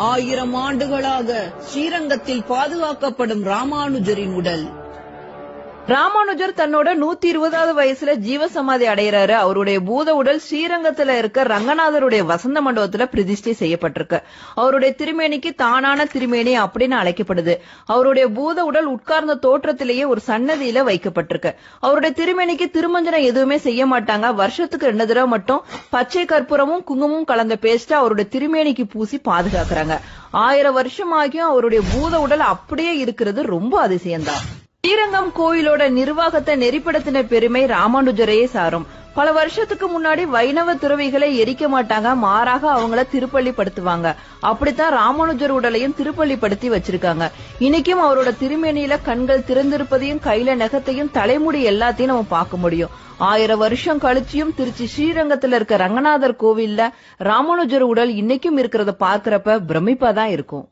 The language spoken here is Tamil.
1000 ஆண்டுகளாக ஸ்ரீரங்கத்தில் பாதுகாக்கப்படும் ராமானுஜரின் உடல். ராமானுஜர் தன்னோட 120வது வயசுல ஜீவசமாதி அடைகிறாரு. அவருடைய பூத உடல் ஸ்ரீரங்கத்துல இருக்க ரங்கநாதருடைய வசந்த மண்டபத்துல பிரதிஷ்டை செய்யப்பட்டிருக்கு. அவருடைய திருமேனிக்கு தானான திருமேனி அப்படின்னு அழைக்கப்படுது. அவருடைய பூத உடல் உட்கார்ந்த தோற்றத்திலேயே ஒரு சன்னதியில வைக்கப்பட்டிருக்கு. அவருடைய திருமேனிக்கு திருமஞ்சனம் எதுவுமே செய்ய மாட்டாங்க. வருஷத்துக்கு 2 தடவை மட்டும் பச்சை கற்பூரமும் குங்குமமும் கலந்த பேஸ்ட் அவருடைய திருமேனிக்கு பூசி பாதுகாக்கிறாங்க. 1000 வருஷம் ஆகியும் அவருடைய பூத உடல் அப்படியே இருக்கிறது ரொம்ப அதிசயம்தான். ஸ்ரீரங்கம் கோயிலோட நிர்வாகத்தை நெறிப்படுத்தின பெருமை ராமானுஜரையே சாரும். பல வருஷத்துக்கு முன்னாடி வைணவ துறவிகளை எரிக்க மாட்டாங்க, மாறாக அவங்கள திருப்பள்ளிப்படுத்துவாங்க. அப்படித்தான் ராமானுஜர் உடலையும் திருப்பள்ளிப்படுத்தி வச்சிருக்காங்க. இன்னைக்கும் அவரோட திருமேனியில கண்கள் திறந்திருப்பதையும் கையில நகத்தையும் தலைமுடி எல்லாத்தையும் நம்ம பார்க்க முடியும். 1000 வருஷம் கழிச்சியும் திருச்சி ஸ்ரீரங்கத்துல இருக்க ரங்கநாதர் கோவில்ல ராமானுஜர் உடல் இன்னைக்கும் இருக்கிறத பார்க்கறப்ப பிரமிப்பாதான் இருக்கும்.